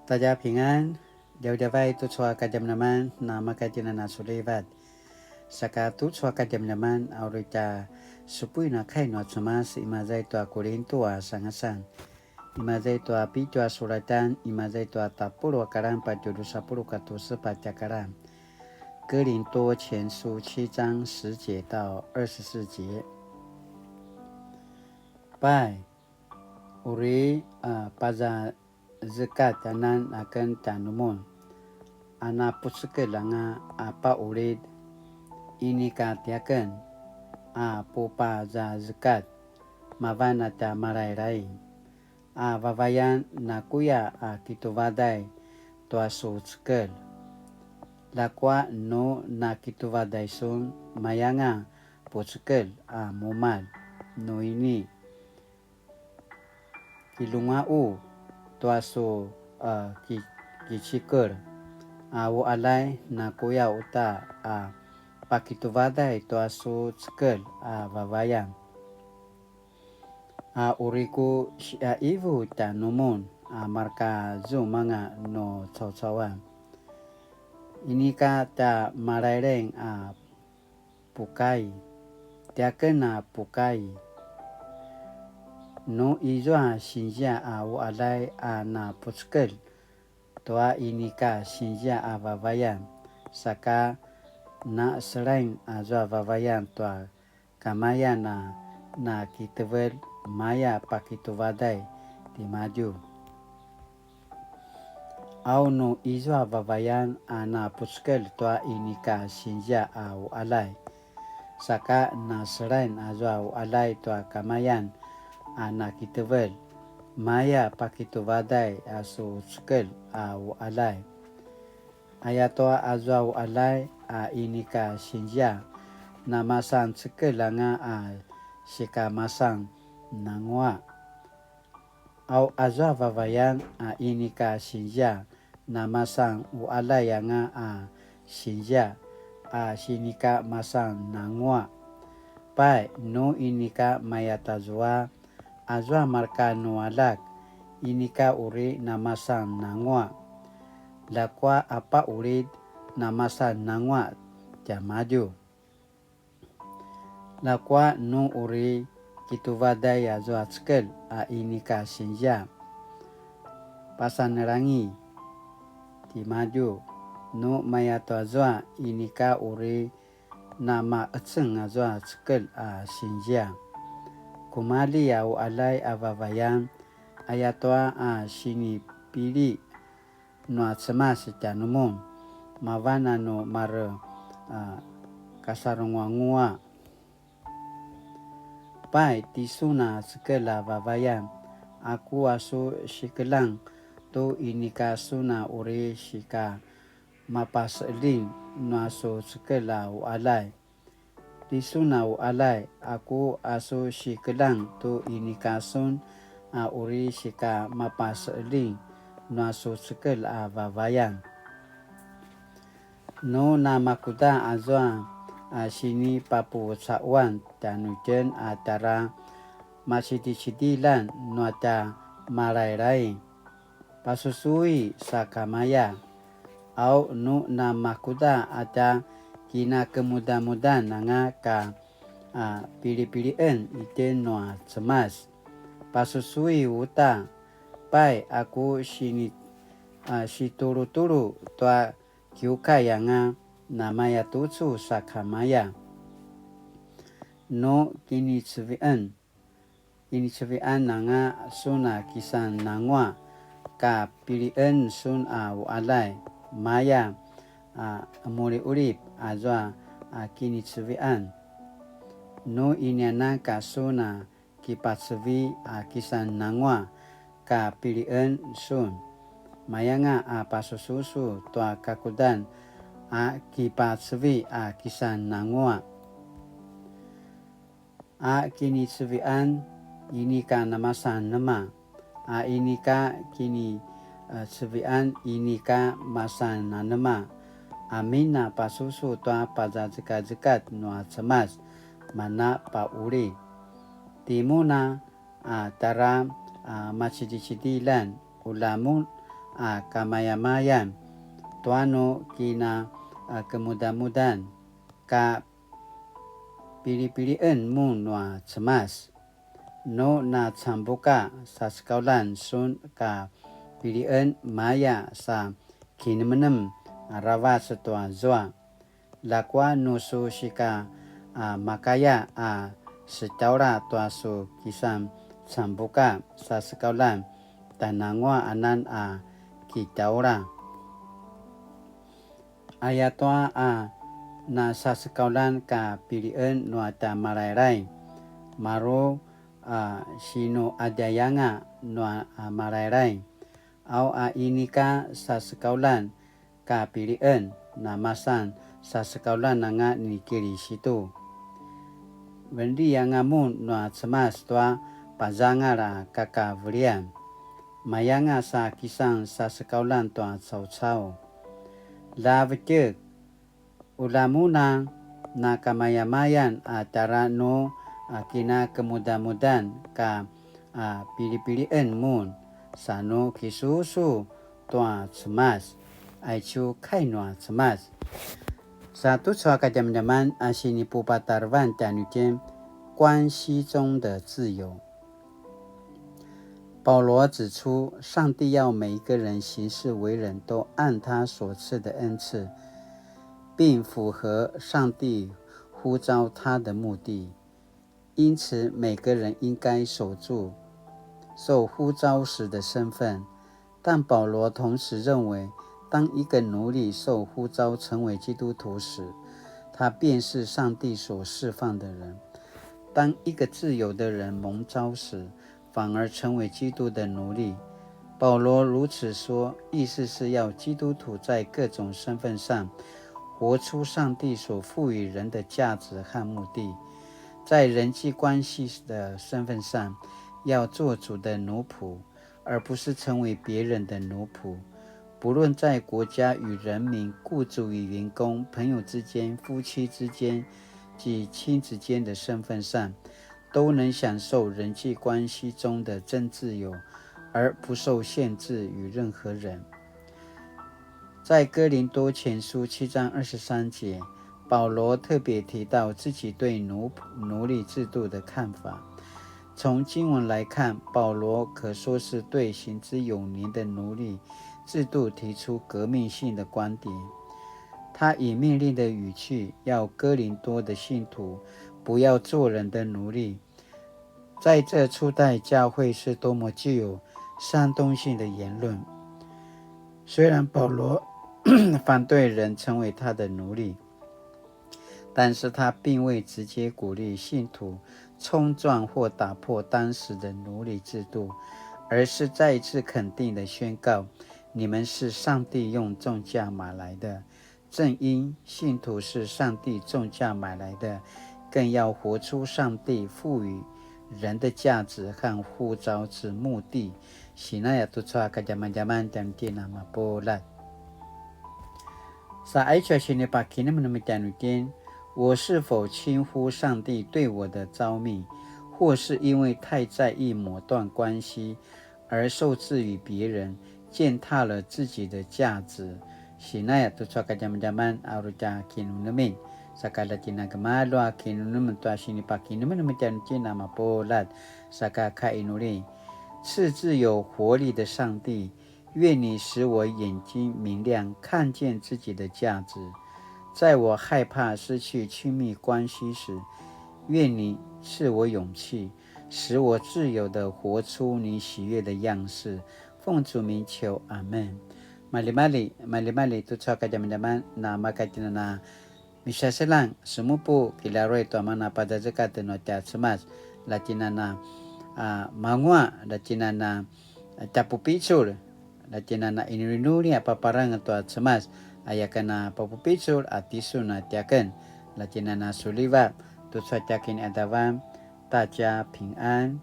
大家平安，điều điều vai tu chua kajam naman nama kajina na sulevat. Saka tu chua kajam naman aurita supui na kai no chumas imazai tua Korinto a sangasan. Imazai tua pitua suratan imazai tua tapuru akaran pajuru sapuru katusu pacakaran. 哥林多前书7章10节到24节。Pai, uri paza zakat anan akan tanumun. Ana pusuke langa apa urid ini katiakan pupa za zakat mavana ta marai-rai. Vavayan nakuya kituvadai tua sutskel. Lakwa no nakituvadai sun mayanga putskel mumal no ini. Kilungau tua su kichikir wo alai na kuya uta pakituvadai tua su tskel vavayan uriku ivu ta numun marka zu manga no caw-cawan ini ka ta maraireng pukai tiaken pukai no izwa sinja wo alai na putskel toa ini ka sinja vavayan saka na selain azwa vavayan toa kamaya na kitevel maya pakituvadai di maju au no izwa vavayan na putskel toa ini ka sinja wo alai saka na selain azwa wo alai toa kamayan na kitevel maya pakituvadai asu tskel wo alai ayatoa azwa wo alai ini ka sinja na masang tskel langa sika masang nangwa au azwa vavayan ini ka sinja na masang wo alai yanga sinja sinika masang nangwa pai no ini ka mayatazwa azwa marka no alak ini ka uri namasang nangwa lakwa apa urid namasang nangwa jamaju lakwa no uri kituvadai azwa tskel ini ka sinja pasanerangi di maju no mayato azwa ini ka uri nama etseng azwa tskel sinja kumali wo alai vavayan ayatoa sini pili no atsemas tanumum mavana no mar kasarungwangua pai tisuna skela vavayan aku asu shikelang to ini kasuna uri shika mapaselin no asu skela wo alai tisuna wo alai aku asu shikelang to ini kasun uri shika mapaselin no asu skel vavayan no namakuta azwa sini papu sawan tanujen atara masidi-sidilan no ata marai-rai pasusui sakamaya au no namakuta ata kina kemudah-mudahan nanga ka pilih-pilihan iten no cemas pasusui uta pai aku sini si turu-turu tua kiuka yanga namaya tutsu sakamaya no kini cevian nanga suna kisan nangwa ka pilihan sun wo alai maya muri urip azwa kini cevian no inyana kasuna kipatsevi kisan nangwa ka pilihan sun mayanga pasususu tua kakudan kipatsevi kisan nangwa kini cevian ini ka namasan nama ini ka kini cevian ini ka masan nama amina pasusu tua pazazekat no cemas mana pa uri timuna tara masidi-sidilan ulamun kamayamayan tuano kina kemudahan ka pili-pilian mo na cemas no na cambuka sa sekaulan sun ka pilian maya sa kinemenem rawa setua zoa lakwa nusu shika makaya setaura tua su kisam cambuka sa sekaulan tanangwa anan kitaura ayatwa na sa sekaulan ka pilian nuata marairai maro sino adayanga nua marairai au inika sa sekaulan ka pilian na masan sa sekaulan nga nikiri situ Wendi yang amun nua cemas tua pazangara kakavrian mayanga sa kisang sa sekaulan tua cau-cau la vecek ulamuna na kamayamayan atara no kina kemudahan ka pili-pilian mun sano kisusu tua cemas aicu kai nua cemas satu soal kajam-jaman sini pupatarvan dan ujian 关系中的自由保罗指出上帝要每一个人行事为人都按他所赐的恩赐并符合上帝呼召他的目的因此每个人应该守住受呼召时的身份但保罗同时认为当一个奴隶受呼召成为基督徒时他便是上帝所释放的人当一个自由的人蒙召时反而成为基督的奴隶保罗如此说意思是要基督徒在各种身份上活出上帝所赋予人的价值和目的在人际关系的身份上要做主的奴仆而不是成为别人的奴仆不论在国家与人民雇主与员工朋友之间夫妻之间及亲子间的身份上都能享受人际关系中的真自由而不受限制于任何人在哥林多前书7章23节保罗特别提到自己对奴隶制度的看法从经文来看保罗可说是对行之有年的奴隶制度提出革命性的观点他以命令的语气要哥林多的信徒不要做人的奴隶在这初代教会是多么具有煽动性的言论虽然保罗反对人成为他的奴隶但是他并未直接鼓励信徒冲撞或打破当时的奴隶制度而是再一次肯定地宣告你们是上帝用重价买来的正因信徒是上帝重价买来的更要活出上帝赋予人的价值和呼召之目的Sina ya tutsa kajaman-jaman dan tina mapolat sa aicha sini pakina menemikian我是否轻忽上帝对我的召命或是因为太在意某段关系而受制于别人践踏了自己的价值Sinaya tu suaka zaman-zaman aruja kinunumin sakala tina gemalua kinunum tua sini pakinumin mecan cina mapolat saka kainuri 赐自有活力的上帝愿你使我眼睛明亮看见自己的价值在我害怕失去亲密关系时愿你赐我勇气使我自由地活出你喜悦的样式奉主名求阿们Mali-mali tu suaka zaman-zaman na makatina na misa selang sumupu kilaroi tu mana pada zakat no tia semas latina na mangua latina na tapu picul latina na inurinuri apa parang tu semas ayakana papu picul atisu na tiakan latina na suliva tu suaka kin adavam 大家平安